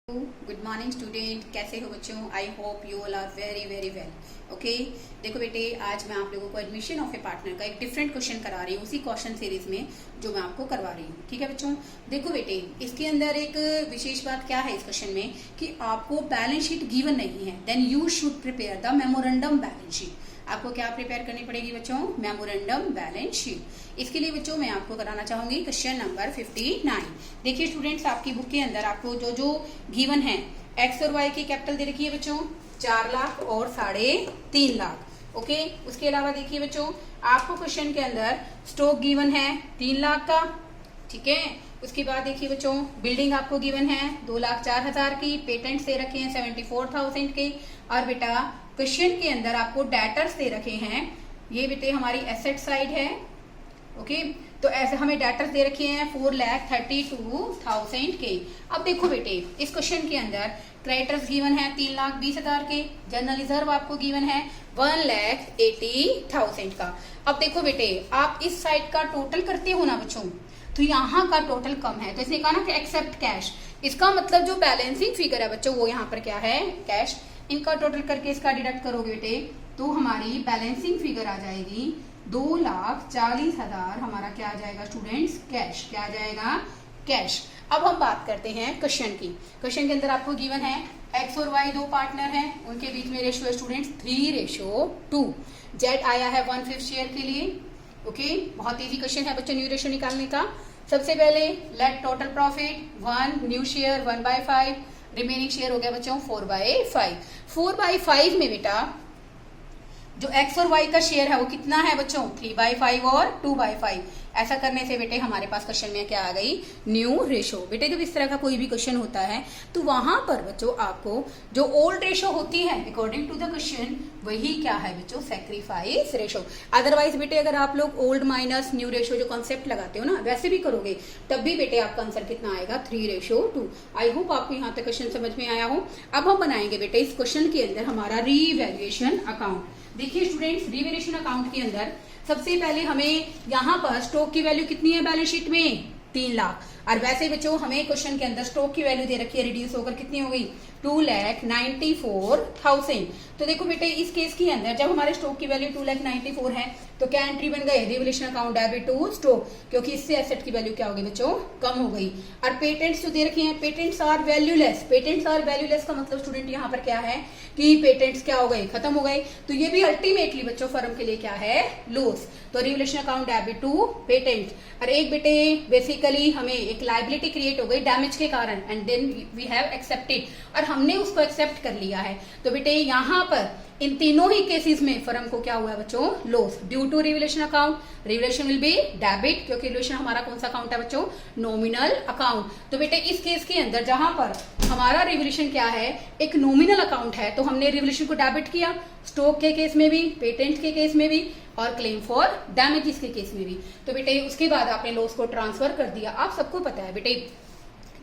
Good morning student, कैसे हो बच्चों? I hope you all are very very well. Okay, देखो बेटे, आज मैं आप लोगों को एडमिशन ऑफ ए पार्टनर का एक डिफरेंट क्वेश्चन करा रही हूँ उसी क्वेश्चन सीरीज में जो मैं आपको करवा रही हूँ। ठीक है बच्चों, देखो बेटे, इसके अंदर एक विशेष बात क्या है इस क्वेश्चन में कि आपको बैलेंस शीट गिवन नहीं है, then you should prepare the memorandum balance sheet. आपको क्या प्रिपेयर करनी पड़ेगी बच्चों? Memorandum balance sheet. इसके लिए बच्चों मैं आपको कराना चाहूंगी क्वेश्चन नंबर 59। देखिए स्टूडेंट्स, आपकी बुक के अंदर आपको जो जो गिवन है, एक्स और वाई की कैपिटल दे रखी है बच्चों 4 लाख और 3.5 लाख। ओके, उसके अलावा देखिए बच्चों, आपको क्वेश्चन के अंदर स्टॉक गिवन है 3 लाख का। ठीक है, उसके बाद देखिए बच्चों, बिल्डिंग आपको गिवन है 2,04,000 की, पेटेंट्स दे रखे हैं 74,000 के। और बेटा क्वेश्चन के अंदर आपको डेटर्स दे रखे हैं, ये बेटे हमारी एसेट साइड है। ओके, तो ऐसे हमें डेटर्स दे रखे हैं 4,32,000 के। अब देखो बेटे, इस क्वेश्चन के अंदर क्रेडिटर्स गिवन है 3,20,000 के, जनरल रिजर्व आपको गिवन है 1,80,000 का। अब देखो बेटे, आप इस साइड का टोटल करते हो ना बच्चों, तो यहाँ का टोटल कम है, तो इसने कहा ना कि एक्सेप्ट कैश। इसका मतलब जो बैलेंसिंग फिगर है बच्चों वो यहाँ पर क्या है? कैश। इनका टोटल करके इसका डिडक्ट करोगे बेटे तो हमारी बैलेंसिंग फिगर आ जाएगी 2,40,000। हमारा क्या आ जाएगा स्टूडेंट्स? कैश। क्या आ जाएगा? कैश। अब हम बात करते हैं क्वेश्चन की। क्वेश्चन के अंदर आपको गिवन है एक्स और वाई दो पार्टनर हैं, उनके बीच में रेशियो है स्टूडेंट्स 3:2। जेड आया है 1/5 शेयर के लिए। ओके, बहुत इजी क्वेश्चन है बच्चों न्यू रेशियो निकालने का। सबसे पहले let total profit 1, new share 1/5, remaining share हो गया बच्चों 4/5। 4/5 में बेटा जो x और y का शेयर है वो कितना है बच्चों? 3/5 और 2/5। ऐसा करने से बेटे हमारे पास क्वेश्चन में क्या आ गई? New ratio. बेटे जब इस तरह का कोई भी क्वेश्चन होता है तो वहां पर बच्चों आपको जो ओल्ड रेशो होती है अकॉर्डिंग टू द क्वेश्चन, वही क्या है बच्चों? Sacrifice ratio. अदरवाइज बेटे अगर आप लोग ओल्ड माइनस न्यू रेशो जो कॉन्सेप्ट लगाते हो ना, वैसे भी करोगे तब भी बेटे आपका आंसर कितना आएगा? 3:2। आई होप आपको यहाँ तक क्वेश्चन समझ में आया हो। अब हम बनाएंगे बेटे इस क्वेश्चन के अंदर हमारा रीवैल्यूएशन अकाउंट। देखिए स्टूडेंट्स, रीवैल्यूएशन अकाउंट के अंदर सबसे पहले हमें यहाँ पर स्टॉक की वैल्यू कितनी है बैलेंस शीट में? 3 लाख। और वैसे बच्चों हमें क्वेश्चन के अंदर स्टॉक की वैल्यू दे रखी है, रिड्यूस होकर कितनी हो गई? 2,94,000। तो देखो बेटे इस केस के अंदर जब हमारे स्टॉक की वैल्यू 2,94,000 है तो क्या एंट्री बन गई? Revaluation account debit to stock, क्योंकि इससे एसेट की वैल्यू क्या हो गई बच्चों? कम हो गई। और पेटेंट्स जो दे रखे हैं, patents are valueless. Patents are valueless का मतलब स्टूडेंट यहाँ पर क्या है कि पेटेंट्स क्या हो गए? खत्म हो गए। तो ये भी अल्टीमेटली बच्चों फर्म के लिए क्या है? लॉस। तो revaluation account debit to patent. और एक बेटे बेसिकली हमें एक लायबिलिटी क्रिएट हो गई डैमेज के कारण, and then we have accepted, और हमने उसको एक्सेप्ट कर लिया है। तो बेटे यहाँ पर इन तीनों ही केसेस में फर्म को क्या हुआ है बच्चों? Loss due to revaluation account. Revaluation will be debit, क्योंकि रिवैल्यूएशन हमारा कौन सा अकाउंट है बच्चों? Nominal account. तो बेटे इस केस के अंदर जहां पर हमारा रिवैल्यूएशन क्या है? एक नॉमिनल अकाउंट है, तो हमने रिवैल्यूएशन को डेबिट किया, स्टॉक के केस में भी, पेटेंट के केस में भी, और क्लेम फॉर डैमेजेस के केस में भी। तो बेटे उसके बाद आपने लॉस को ट्रांसफर कर दिया। आप सबको पता है बेटे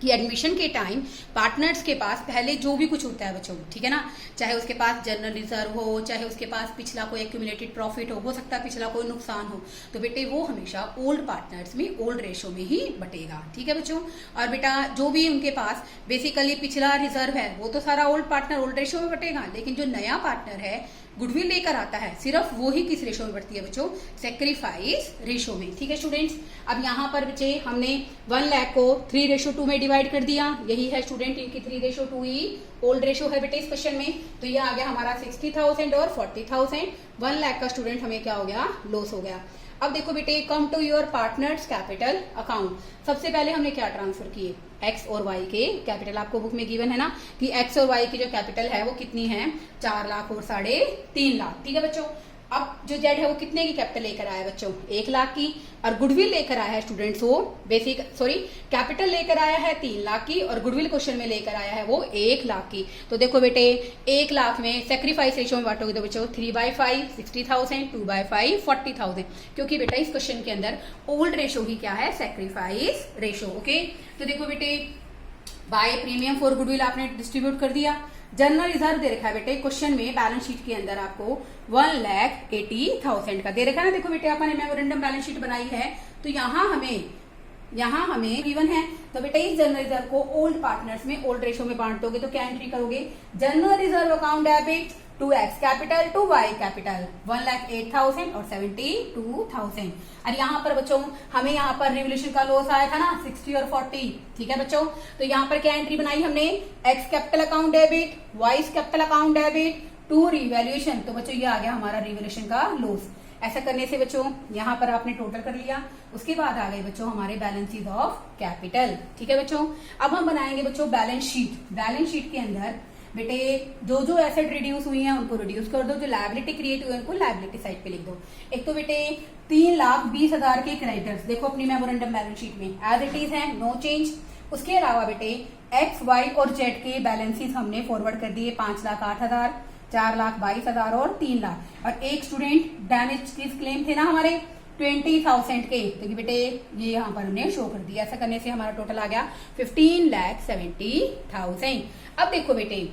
कि एडमिशन के टाइम पार्टनर्स के पास पहले जो भी कुछ होता है बच्चों, ठीक है ना, चाहे उसके पास जनरल रिजर्व हो, चाहे उसके पास पिछला कोई एक्यूमुलेटेड प्रॉफिट हो सकता है पिछला कोई नुकसान हो, तो बेटे वो हमेशा ओल्ड पार्टनर्स में ओल्ड रेशो में ही बटेगा। ठीक है बच्चों, और बेटा जो भी उनके पास बेसिकली पिछला रिजर्व है वो तो सारा ओल्ड पार्टनर ओल्ड रेशो में बटेगा, लेकिन जो नया पार्टनर है गुडविल लेकर आता है, सिर्फ वो ही किस रेशो में बढ़ती है बच्चों? सैक्रिफाइस रेशो में। ठीक है स्टूडेंट्स, अब यहाँ पर बच्चे हमने 1 लाख को 3:2 में डिवाइड कर दिया। यही है स्टूडेंट इनकी 3:2 ही ओल्ड रेशो है बेटे इस क्वेश्चन में। तो ये आ गया हमारा 60,000 और 40,000। 1 लाख का स्टूडेंट हमें क्या हो गया? लॉस हो गया। अब देखो बेटे, come to your partners capital account. सबसे पहले हमने क्या ट्रांसफर किए? एक्स और वाई के कैपिटल। आपको बुक में गिवन है ना कि एक्स और वाई की जो कैपिटल है वो कितनी है? 4 लाख और 3.5 लाख। ठीक है बच्चों, अब जो जेड है वो कितने की कैपिटल लेकर आया है बच्चों? 1 लाख की। और गुडविल लेकर आया है स्टूडेंट्स वो कैपिटल लेकर आया है 3 लाख की, और गुडविल क्वेश्चन में लेकर आया है वो 1 लाख की। तो देखो बेटे 1 लाख में सैक्रिफाइस रेशो में बांटोगे तो बच्चों 3/5 60,000, 2/5 40,000, क्योंकि बेटा इस क्वेश्चन के अंदर ओल्ड रेशो ही क्या है? Sacrifice ratio. ओके, तो देखो बेटे बाय प्रीमियम फॉर गुडविल आपने डिस्ट्रीब्यूट कर दिया। जनरल रिजर्व दे रखा है बेटे क्वेश्चन में बैलेंस शीट के अंदर आपको 1,80,000 का दे रखा है ना। देखो बेटे आपने मेमोरेंडम बैलेंस शीट बनाई है, तो यहाँ हमें यहाँ हमें गिवन है, तो बेटा इस जनरल रिजर्व को ओल्ड पार्टनर्स में ओल्ड रेशो में बांट दोगे तो क्या एंट्री करोगे, general reserve account debit 2x capital 2y capital 1,08,000 और 72,000। और यहाँ पर बच्चों हमें यहाँ पर रिवोल्यूशन का लॉस आया था ना 60 और 40, ठीक है बच्चों। तो यहाँ पर क्या एंट्री बनाई हमने, x capital account debit, y capital account debit to revaluation, तो बच्चों ये आ गया हमारा रिवोल्यूशन का लॉस। ऐसा करने से बच्चों यहाँ पर आपने टोटल कर लिया, उसके बाद आ गए बच्चों हमारे बैलेंसेस ऑफ कैपिटल, ठीक है बच्चों। अब हम बनाएंगे बच्चों बैलेंस शीट। बैलेंस शीट के अंदर बेटे जो जो एसेट रिड्यूस हुई हैं उनको रिड्यूस कर दो, जो लायबिलिटी क्रिएट हुई है उनको लायबिलिटी साइड पे लिख दो। एक तो बेटे 3,20,000 के क्रेडिटर्स देखो अपनी मेमोरेंडम बैलेंस शीट में एज इट इज है, नो चेंज। उसके अलावा बेटे एक्स वाई और जेड के बैलेंसेस हमने फॉरवर्ड कर दिए 5,08,000, 4,22,000 और 3 लाख। और एक स्टूडेंट डैमेज क्लेम थे ना हमारे 20,000 के, तो बेटे ये यहाँ पर हमने शो कर दिया। ऐसा करने से हमारा टोटल आ गया 15,70,000। अब देखो बेटे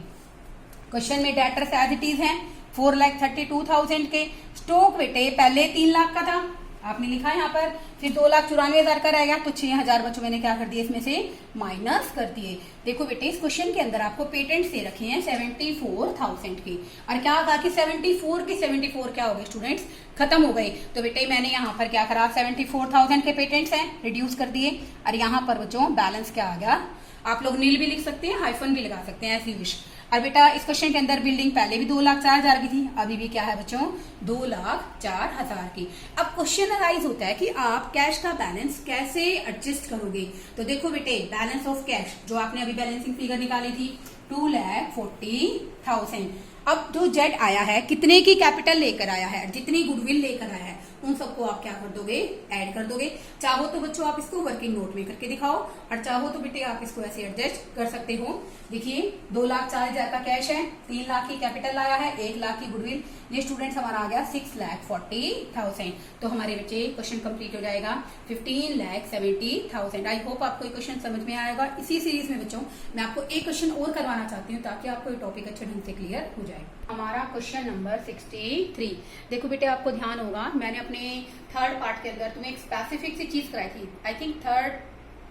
क्वेश्चन में डेटर्स एज इट इज है 4,32,000 के। स्टॉक बेटे पहले 3 लाख का था, आपने लिखा है यहाँ पर, फिर 2,94,000 का रह गया, तो 6,000 बच्चों मैंने क्या कर दिया इसमें से माइनस कर दिए। देखो बेटे इस क्वेश्चन के अंदर आपको पेटेंट्स दे रखे हैं 74,000 की, और क्या कहा कि 74 के 74 क्या हो गए स्टूडेंट्स, खत्म हो गए। तो बेटे मैंने यहाँ पर क्या करा, 74,000 के पेटेंट्स हैं रिड्यूस कर दिए, और यहाँ पर बच्चों बैलेंस क्या आ गया, आप लोग नील भी लिख सकते हैं, हाइफन भी लगा सकते हैं, ऐसी विश। और बेटा इस क्वेश्चन के अंदर बिल्डिंग पहले भी 2,04,000 की थी, अभी भी क्या है बच्चों 2,04,000 की। अब क्वेश्चन अराइज होता है कि आप कैश का बैलेंस कैसे एडजस्ट करोगे। तो देखो बेटे बैलेंस ऑफ कैश जो आपने अभी बैलेंसिंग फिगर निकाली थी 2,40,000। अब जो जेड आया है कितने की कैपिटल लेकर आया है, जितनी गुडविल लेकर आया है उन सबको आप क्या कर दोगे, ऐड कर दोगे। चाहो तो बच्चों आप इसको वर्किंग नोट में करके दिखाओ, और चाहो तो बेटे आप इसको ऐसे एडजस्ट कर सकते हो। देखिए 2,04,000 का कैश है, 3 लाख की कैपिटल लाया है, 1 लाख की गुडविल, ये स्टूडेंट्स हमारा आ गया 6,40,000। तो हमारे बच्चे क्वेश्चन कंप्लीट हो जाएगा 15,70,000। आई होप आपको ये क्वेश्चन समझ में आएगा। इसी सीरीज में बच्चों मैं आपको एक क्वेश्चन और करवाना चाहती हूँ ताकि आपको ये टॉपिक अच्छे ढंग से क्लियर हो जाए। हमारा क्वेश्चन नंबर 63। देखो बेटे आपको ध्यान होगा मैंने अपने थर्ड पार्ट के अंदर तुम्हें एक स्पेसिफिक सी चीज कराई थी, आई थिंक थर्ड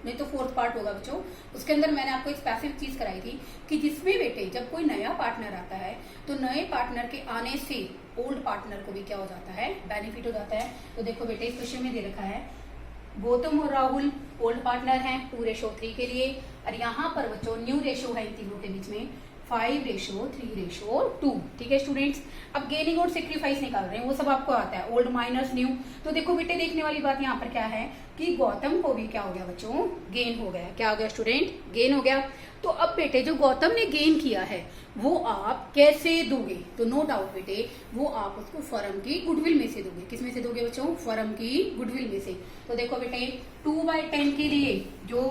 नहीं तो फोर्थ पार्ट होगा बच्चों, उसके अंदर मैंने आपको एक स्पेसिफिक चीज कराई थी कि जिसमें बेटे जब कोई नया पार्टनर आता है तो नए पार्टनर के आने से ओल्ड पार्टनर को भी क्या हो जाता है, बेनिफिट हो जाता है। तो देखो बेटे इस क्वेश्चन में दे रखा है गौतम और राहुल ओल्ड पार्टनर हैं 2:3 के लिए, और यहाँ पर बच्चों न्यू रेशो है इन तीनों के बीच में 5:3:2। ठीक है स्टूडेंट्स। अब गेनिंग और सेक्रीफाइस निकाल रहे हैं, वो सब आपको आता है, ओल्ड माइनस न्यू। तो देखो बेटे देखने वाली बात यहाँ पर क्या है कि गौतम को भी क्या हो गया बच्चों, गेन हो गया। क्या हो गया स्टूडेंट, गेन हो गया। तो अब बेटे जो गौतम ने गेन किया है वो आप कैसे दोगे, तो नो डाउट बेटे वो आप उसको फर्म की गुडविल में से दोगे। किस में से दोगे बच्चों, फर्म की गुडविल में से। तो देखो बेटे 2/10 के लिए जो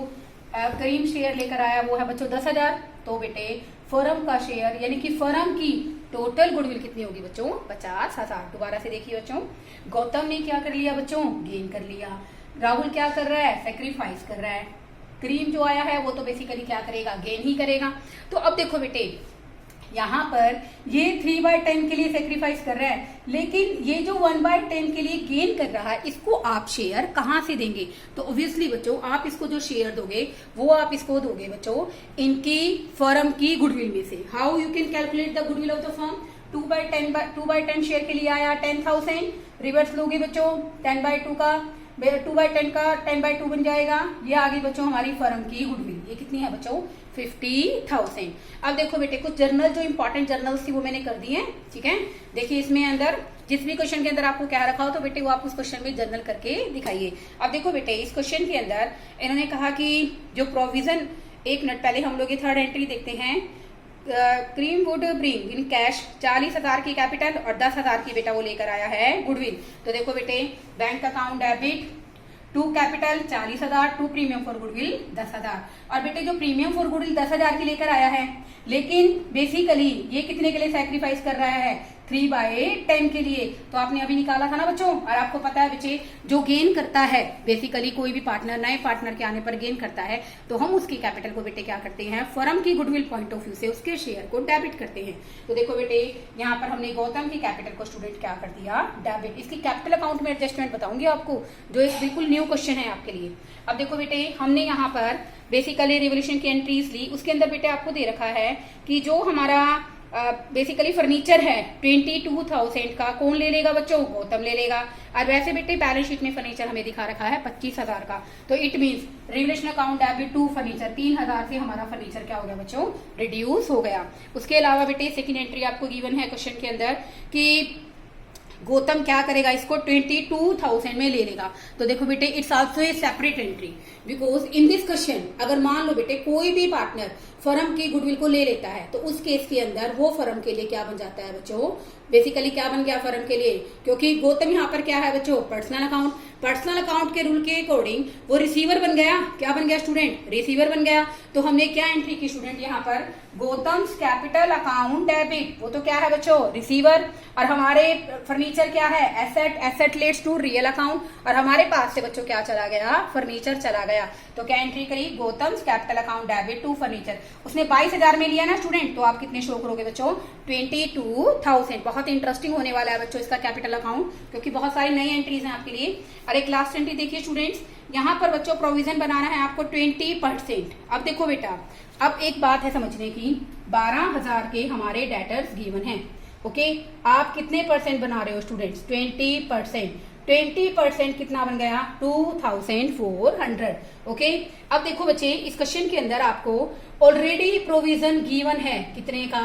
करीम शेयर लेकर आया वो है बच्चों 10,000। तो बेटे फर्म का शेयर यानी कि फर्म की टोटल गुडविल कितनी होगी बच्चों, 50,000। दोबारा से देखिए बच्चों, गौतम ने क्या कर लिया बच्चों, गेन कर लिया। राहुल क्या कर रहा है, सेक्रीफाइस कर रहा है। करीम जो आया है वो तो बेसिकली क्या करेगा, गेन ही करेगा। तो अब देखो बेटे यहाँ पर ये 3/10 के लिए सेक्रीफाइस कर रहा है, लेकिन ये जो 1/10 के लिए गेन कर रहा है इसको आप शेयर कहाँ से देंगे। तो ऑब्वियसली बच्चों आप इसको जो शेयर दोगे वो आप इसको दोगे बच्चों इनकी फर्म की गुडविल में से। How you can calculate the goodwill of the firm, 2/10 share के लिए आया 10,000, रिवर्स लोगे बच्चों 10/2 का, 2/10 का 10/2 बन जाएगा। ये आ गई बच्चों हमारी फर्म की गुडविल, ये कितनी है बच्चों 50,000। अब देखो बेटे कुछ जर्नल जो इंपॉर्टेंट जर्नल्स थी वो मैंने कर दी है, ठीक है। देखिए इसमें अंदर जिस भी क्वेश्चन के अंदर आपको क्या रखा हो तो बेटे वो आप उस क्वेश्चन में जर्नल करके दिखाइए। अब देखो बेटे इस क्वेश्चन के अंदर इन्होंने कहा कि जो प्रोविजन, एक मिनट पहले हम लोग ये थर्ड एंट्री देखते हैं। Cream would bring in cash 40,000 की कैपिटल और 10,000 की बेटा वो लेकर आया है गुडविल। तो देखो बेटे bank account debit 2 capital 40,000, 2 premium for goodwill 10,000। और बेटे जो प्रीमियम फॉर गुडविल 10,000 की लेकर आया है, लेकिन बेसिकली ये कितने के लिए सैक्रिफाइस कर रहा है, 3/10 के लिए। तो आपने अभी निकाला था ना बच्चों, और आपको पता है बच्चे जो गेन करता है बेसिकली कोई भी पार्टनर नए पार्टनर के आने पर गेन करता है तो हम उसकी कैपिटल को बेटे क्या करते हैं, फर्म की गुडविल पॉइंट ऑफ व्यू से उसके शेयर को डेबिट करते हैं। तो देखो बेटे यहाँ पर हमने गौतम की कैपिटल को स्टूडेंट क्या कर दिया, डेबिट। इसकी कैपिटल अकाउंट में एडजस्टमेंट बताऊंगी आपको, जो एक बिल्कुल न्यू क्वेश्चन है आपके लिए। अब देखो बेटे हमने यहाँ पर बेसिकली रिवोल्यूशन की एंट्रीज ली, उसके अंदर बेटे आपको दे रखा है कि जो हमारा बेसिकली फर्नीचर है 22,000 का कौन ले लेगा बच्चों, गौतम ले लेगा। और वैसे बेटे बैलेंस शीट में फर्नीचर हमें दिखा रखा है 25,000 का, तो it means revolution account debit to furniture 3,000 से हमारा फर्नीचर क्या हो गया बच्चों, रिड्यूस हो गया। उसके अलावा बेटे सेकंड एंट्री आपको गिवन है क्वेश्चन के अंदर कि गौतम क्या करेगा, इसको 22,000 में ले लेगा। तो देखो बेटे it's also a separate entry, because in this question अगर मान लो बेटे कोई भी पार्टनर फर्म की गुडविल को ले लेता है तो उस केस के अंदर वो फर्म के लिए क्या बन जाता है बच्चों, बेसिकली क्या बन गया फर्म के लिए, क्योंकि गौतम यहाँ पर क्या है बच्चों, पर्सनल अकाउंट। पर्सनल अकाउंट के रूल के अकॉर्डिंग वो रिसीवर बन गया, क्या बन गया स्टूडेंट, रिसीवर बन गया। तो हमने क्या एंट्री की स्टूडेंट यहाँ पर, गौतम्स कैपिटल अकाउंट डेबिट, वो तो क्या है बच्चों, रिसीवर। और हमारे फर्नीचर क्या है, asset, asset lets to real account, और हमारे पास से बच्चों क्या चला गया, फर्नीचर चला गया। तो क्या एंट्री करी, Gautam's capital account debit to furniture. उसने 22,000 में लिया ना स्टूडेंट, तो आप कितने शो करोगे बच्चों, 22,000। बहुत इंटरेस्टिंग होने वाला है बच्चों इसका कैपिटल अकाउंट, क्योंकि बहुत सारी नई एंट्रीज हैं आपके लिए। और एक लास्ट एंट्री देखिए स्टूडेंट्स, यहाँ पर बच्चों प्रोविजन बनाना है आपको 20%। अब देखो बेटा, अब एक बात है समझने की, 12,000 के हमारे डेटर्स गिवन हैं, ओके। आप कितने परसेंट बना रहे हो स्टूडेंट्स, 20%। 20% कितना बन गया, 2,400, ओके। अब देखो बच्चे इस क्वेश्चन के अंदर आपको ऑलरेडी प्रोविजन गिवन है कितने का,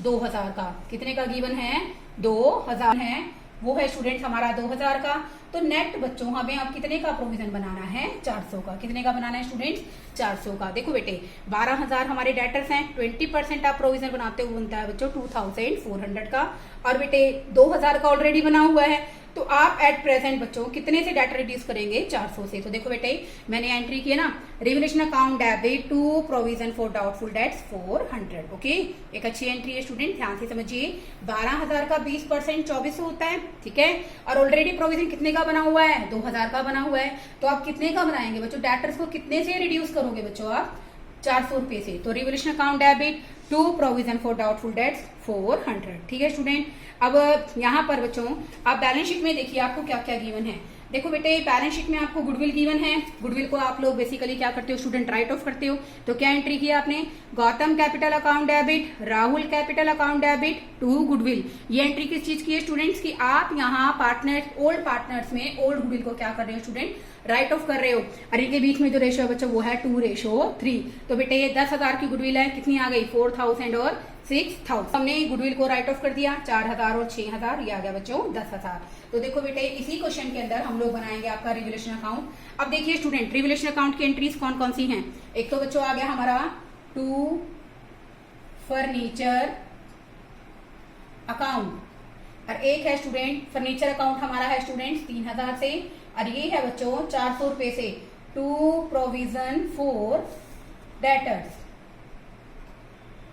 2,000 का। कितने का गिवन है, 2,000 है, वो है स्टूडेंट हमारा 2,000 का। तो नेट बच्चों हमें अब कितने का प्रोविजन बनाना है, 400 का। कितने का बनाना है स्टूडेंट्स, 400 का। देखो बेटे 12,000 हमारे डेटर्स हैं, 20% आप प्रोविजन बनाते हुए बनता है बच्चों 2,400 का। और बेटे 2,000 का ऑलरेडी बना हुआ है, तो आप एट प्रेजेंट बच्चों कितने से डाटा रिड्यूस करेंगे, 400 से। तो देखो बेटे मैंने एंट्री की है ना, revolution account debit to provision for doubtful debts 400, okay. एक अच्छी एंट्री है स्टूडेंट, ध्यान से समझिए। 12,000 का 20% 2400 होता है, ठीक है। और ऑलरेडी प्रोविजन कितने का बना हुआ है, 2,000 का बना हुआ है। तो आप कितने का बनाएंगे बच्चों, डेटर्स को कितने से रिड्यूस करोगे बच्चों आप, 400 रुपए से। तो revolution account debit to provision for doubtful debts 400, ठीक है स्टूडेंट। अब यहाँ पर बच्चों आप बैलेंस शीट में देखिए आपको क्या क्या गिवन है। देखो बेटे बैलेंस शीट में आपको गुडविल गिवन है, गुडविल को आप लोग बेसिकली क्या करते हो स्टूडेंट, राइट ऑफ करते हो। तो क्या एंट्री किया आपने, Gautam capital account debit, Rahul capital account debit to goodwill. ये एंट्री किस चीज की है स्टूडेंट्स, की आप यहाँ पार्टनर ओल्ड पार्टनर्स में ओल्ड गुडविल को क्या कर रहे हो स्टूडेंट, राइट ऑफ कर रहे हो। और इनके बीच में जो रेशो है बच्चों वो है 2:3। तो बेटे ये 10,000 की गुडविल है, कितनी आ गई, 4,000 और 6,000। हमने गुडविल को राइट ऑफ कर दिया, 4,000 और 6,000, ये आ गया बच्चों 10,000। तो देखो बेटे इसी क्वेश्चन के अंदर हम लोग बनाएंगे आपका रिवोल्यूशन अकाउंट। अब देखिए स्टूडेंट रिवोल्यूशन अकाउंट की एंट्रीज कौन कौन सी हैं। एक तो बच्चों आ गया हमारा टू फर्नीचर अकाउंट, और एक है स्टूडेंट फर्नीचर अकाउंट हमारा है स्टूडेंट 3,000 से, और ये है बच्चों 400 रुपए से, टू प्रोविजन फॉर डेटर्स।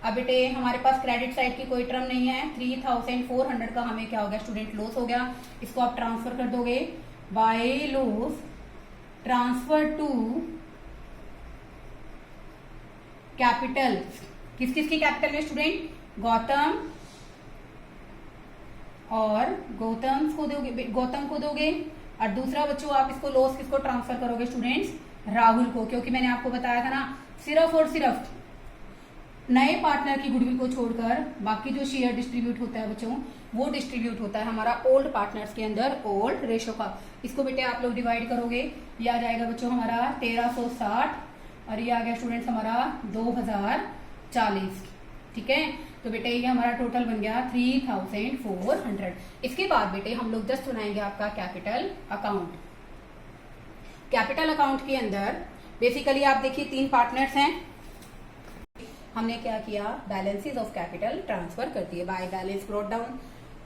अब बेटे हमारे पास क्रेडिट साइड की कोई टर्म नहीं है, 3,400 का हमें क्या हो गया स्टूडेंट, लॉस हो गया। इसको आप ट्रांसफर कर दोगे, by loss transfer to capital. किस किस की कैपिटल में स्टूडेंट, गौतम और गौतम को दोगे। और दूसरा बच्चों आप इसको लॉस किसको ट्रांसफर करोगे स्टूडेंट्स, राहुल को, क्योंकि मैंने आपको बताया था ना सिर्फ और सिर्फ नए पार्टनर की गुडविल को छोड़कर बाकी जो शेयर डिस्ट्रीब्यूट होता है बच्चों वो डिस्ट्रीब्यूट होता है हमारा ओल्ड पार्टनर्स के अंदर ओल्ड रेशो का। इसको बेटे आप लोग डिवाइड करोगे, ये आ जाएगा बच्चों हमारा 1360, और ये आ गया स्टूडेंट्स हमारा 2040, ठीक है। तो बेटे ये हमारा टोटल बन गया 3,400। इसके बाद बेटे हम लोग जस्ट बनाएंगे आपका कैपिटल अकाउंट। कैपिटल अकाउंट के अंदर बेसिकली आप देखिए 3 पार्टनर्स हैं, हमने क्या किया, बैलेंसेस ऑफ कैपिटल ट्रांसफर कर दिए बाय बैलेंस ब्रॉट डाउन।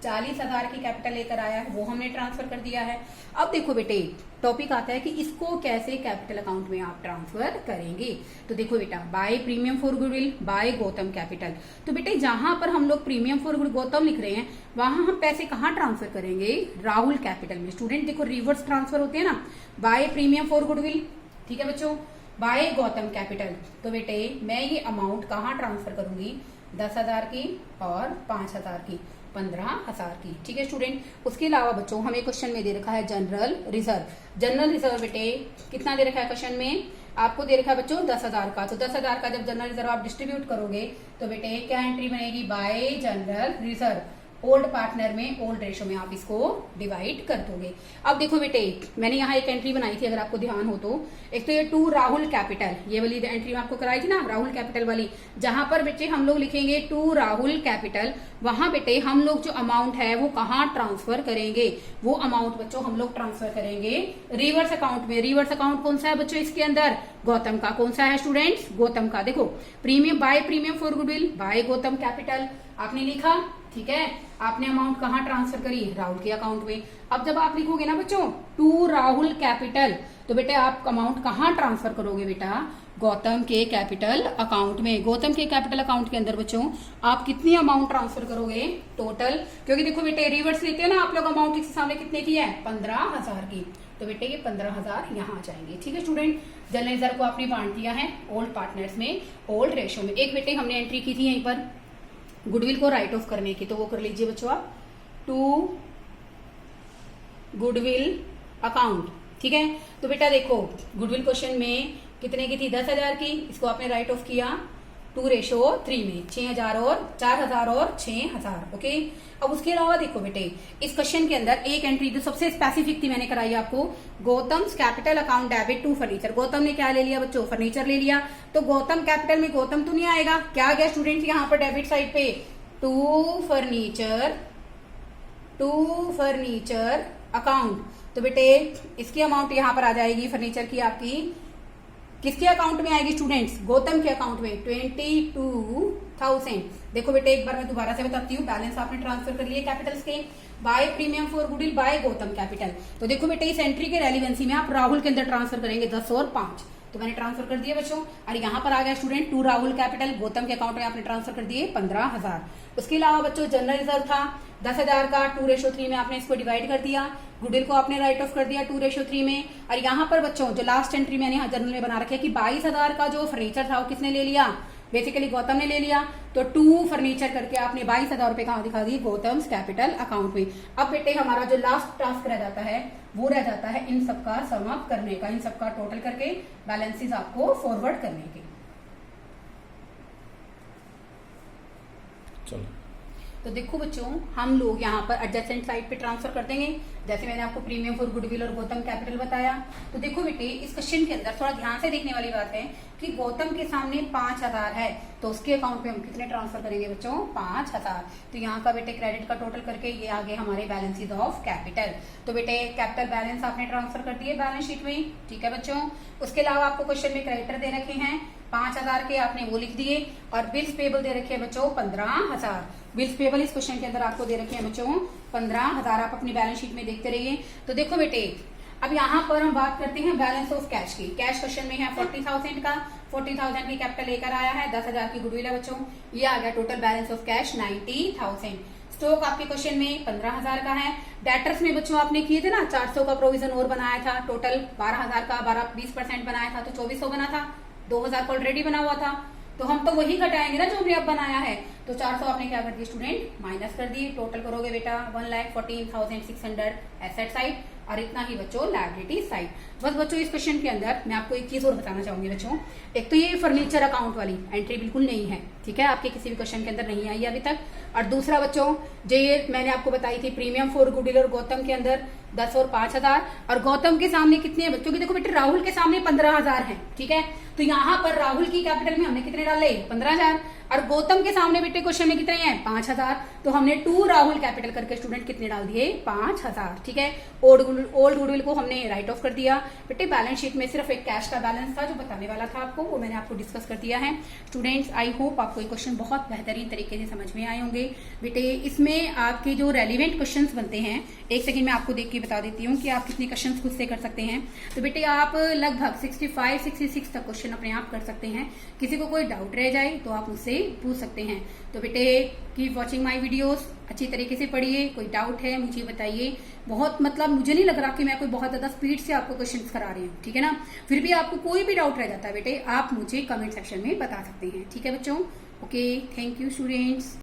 40,000 की कैपिटल लेकर आया है, वो हमने ट्रांसफर कर दिया है। अब देखो बेटे टॉपिक आता है कि इसको कैसे कैपिटल अकाउंट में आप ट्रांसफर करेंगे। तो देखो बेटा by premium for goodwill by Gautam capital. तो बेटे जहां पर हम लोग प्रीमियम फॉर गौतम लिख रहे हैं वहां हम पैसे कहाँ ट्रांसफर करेंगे, राहुल कैपिटल में। स्टूडेंट देखो रिवर्स ट्रांसफर होते हैं ना, बाय प्रीमियम फॉर गुडविल, ठीक है बच्चों, बाय गौतम कैपिटल। तो बेटे मैं ये अमाउंट कहाँ ट्रांसफर करूंगी, 10,000 की और 5,000 की, 15,000 की, ठीक है स्टूडेंट। उसके अलावा बच्चों हमें क्वेश्चन में दे रखा है जनरल रिजर्व। जनरल रिजर्व बेटे कितना दे रखा है क्वेश्चन में, आपको दे रखा है बच्चों 10,000 का। तो 10,000 का जब जनरल रिजर्व आप डिस्ट्रीब्यूट करोगे तो बेटे क्या एंट्री बनेगी, bye general reserve. Old partner में ओल्ड रेशो में आप इसको डिवाइड कर दोगे। अब देखो बेटे मैंने यहाँ एक एंट्री बनाई थी, अगर आपको ध्यान हो तो। एक तो ये टू राहुल कैपिटल, ये वाली एंट्री मैं आपको कराई थी ना राहुल कैपिटल वाली, जहां पर बेटे हम लोग लिखेंगे टू राहुल कैपिटल, वहां बेटे हम लोग जो अमाउंट है वो कहाँ ट्रांसफर करेंगे, वो अमाउंट बच्चों हम लोग ट्रांसफर करेंगे रिवर्स अकाउंट में। रिवर्स अकाउंट कौन सा है बच्चों इसके अंदर, गौतम का। कौन सा है स्टूडेंट्स, गौतम का। देखो premium by premium for goodwill by Gautam capital आपने लिखा, ठीक है। आपने अमाउंट कहाँ ट्रांसफर करी, राहुल के अकाउंट में। अब जब आप लिखोगे ना बच्चों टू राहुल कैपिटल, तो बेटे आप अमाउंट कहाँ ट्रांसफर करोगे बेटा, गौतम के कैपिटल अकाउंट में। गौतम के कैपिटल अकाउंट के अंदर बच्चों आप कितनी अमाउंट ट्रांसफर करोगे टोटल, क्योंकि देखो बेटे रिवर्स लेते हो ना आप लोग, अमाउंट इसके सामने कितने की है, 15,000 की। तो बेटे ये 15,000 यहाँ आ जाएंगे, ठीक है स्टूडेंट। जनरल रिजर्व को आपने बांट दिया है ओल्ड पार्टनर्स में ओल्ड रेशो में। एक बेटे हमने एंट्री की थी यहीं पर गुडविल को राइट ऑफ करने की, तो वो कर लीजिए बच्चों आप, टू गुडविल अकाउंट, ठीक है। तो बेटा देखो गुडविल क्वेश्चन में कितने की थी, 10,000 की, इसको आपने राइट ऑफ किया 2:3 में, 6,000 और 4,000 और 6,000, ओके। अब उसके अलावा देखो बेटे इस क्वेश्चन के अंदर एक एंट्री जो सबसे स्पेसिफिक थी मैंने कराई आपको, Gautam's capital account debit to furniture. Gautam ने क्या ले लिया बच्चों, फर्नीचर ले लिया। तो गौतम कैपिटल में गौतम तो नहीं आएगा, क्या आ गया स्टूडेंट यहाँ पर डेबिट साइड पे, टू फर्नीचर अकाउंट। तो बेटे इसकी अमाउंट यहाँ पर आ जाएगी फर्नीचर की आपकी, किसके अकाउंट में आएगी स्टूडेंट्स, गौतम के अकाउंट में 22,000। देखो बेटे एक बार मैं दोबारा से बताती हूँ, बैलेंस आपने ट्रांसफर कर लिए कैपिटल्स के, by premium for goodwill by Gautam capital. तो देखो बेटे इस एंट्री के रेलिवेंसी में आप राहुल के अंदर ट्रांसफर करेंगे 10 और 5, तो मैंने ट्रांसफर कर दिया बच्चों। और यहाँ पर आ गया student to Rahul capital, Gautam के अकाउंट में आपने ट्रांसफर कर दिए 15,000। उसके अलावा बच्चों जनरल रिजर्व था 10,000 का, 2:3 में आपने इसको डिवाइड कर दिया, गुडविल को आपने राइट ऑफ कर दिया 2:3 में। और यहाँ पर बच्चों जो लास्ट एंट्री मैंने यहाँ जनरल में बना रखी है कि 22,000 का जो फर्नीचर था वो किसने ले लिया, बेसिकली गौतम ने ले लिया। तो टू फर्नीचर करके आपने 22,000 रुपए कहाँ दिखा दिए, गौतम्स कैपिटल अकाउंट में। अब बेटे हमारा जो लास्ट टास्क रह जाता है वो रह जाता है इन सबका सम अप करने का, इन सबका टोटल करके बैलेंसेस आपको फॉरवर्ड करने के। चलो तो देखो बच्चों हम लोग यहाँ पर एडजेसेंट साइड पे ट्रांसफर कर देंगे, जैसे मैंने आपको प्रीमियम फॉर गुडविल और गौतम कैपिटल बताया। तो देखो बेटे इस क्वेश्चन के अंदर थोड़ा ध्यान से देखने वाली बात है कि गौतम के सामने 5,000 है, तो उसके अकाउंट पे हम कितने ट्रांसफर करेंगे बच्चों, 5,000। तो यहाँ का बेटे क्रेडिट का टोटल करके ये आगे हमारे बैलेंसेस ऑफ कैपिटल। तो बेटे कैपिटल बैलेंस आपने ट्रांसफर कर दिए बैलेंस शीट में, ठीक है बच्चों। उसके अलावा आपको क्वेश्चन में क्रेडिटर दे रखे हैं 5,000 के, आपने वो लिख दिए। और बिल्स पेबल दे रखे हैं बच्चों 15,000। बिल्स पेबल इस क्वेश्चन के अंदर आपको दे रखे हैं बच्चों 15,000। आप अपनी बैलेंस शीट में देखते रहिए। तो देखो बेटे अब यहाँ पर हम बात करते हैं बैलेंस ऑफ कैश की। कैश क्वेश्चन में है 40,000 का, 40,000 की कैपिटल लेकर आया है, 10,000 की गुडविल है बच्चों, ये आ गया total balance of cash 90,000। Stock आपके क्वेश्चन में 15,000 का है। डेटर्स में बच्चों आपने किए थे ना 400 का प्रोविजन और बनाया था, टोटल 12,000 का 20% बनाया था, तो 2,400 बना था, 2,000 का ऑलरेडी बना हुआ था। तो हम तो वही घटाएंगे ना जो हमने अब बनाया है। तो 400 आपने क्या कर दिया स्टूडेंट, माइनस कर दिए। टोटल करोगे बेटा 1,14,600 एसेट साइड और इतना ही बच्चों लायबिलिटी साइड। बस बच्चों इस क्वेश्चन के अंदर मैं आपको एक चीज और बताना चाहूंगी बच्चों, एक तो ये फर्नीचर अकाउंट वाली एंट्री बिल्कुल नहीं है, ठीक है, आपके किसी भी क्वेश्चन के अंदर नहीं आई अभी तक। और दूसरा बच्चों जो ये मैंने आपको बताई थी प्रीमियम फॉर गुडविल और गौतम के अंदर 10 और 5,000, और गौतम के सामने कितने हैं बच्चों की, देखो बेटे राहुल के सामने 15,000 है, ठीक है। तो यहाँ पर राहुल की कैपिटल में हमने कितने डाले 15,000। और गौतम के सामने बेटे क्वेश्चन में कितने हैं 5000, तो हमने टू राहुल कैपिटल करके स्टूडेंट कितने डाल दिए 5000। ठीक है, ओल्ड गुडविल को हमने राइट ऑफ कर दिया। बेटे बैलेंस शीट में सिर्फ एक कैश का बैलेंस था जो बताने वाला था आपको, वो मैंने आपको डिस्कस कर दिया है। स्टूडेंट्स आई होप आपको ये क्वेश्चन बहुत बेहतरीन तरीके से समझ में आए होंगे। बेटे इसमें आपके जो रेलिवेंट क्वेश्चन बनते हैं, एक सेकंड में आपको देख के बता देती हूँ कि आप कितने क्वेश्चन खुद से कर सकते हैं। तो बेटे आप लगभग 65-66 तक क्वेश्चन अपने आप कर सकते हैं। किसी को कोई डाउट रह जाए तो आप मुझसे पूछ सकते हैं। तो बेटे कीप वॉचिंग माय वीडियोस, अच्छी तरीके से पढ़िए। कोई डाउट है मुझे बताइए। बहुत मतलब मुझे नहीं लग रहा कि मैं कोई बहुत ज्यादा स्पीड से आपको क्वेश्चंस करा रही हूँ, ठीक है ना। फिर भी आपको कोई भी डाउट रह जाता है बेटे, आप मुझे कमेंट सेक्शन में बता सकते हैं। ठीक है बच्चों, ओके, थैंक यू स्टूडेंट्स।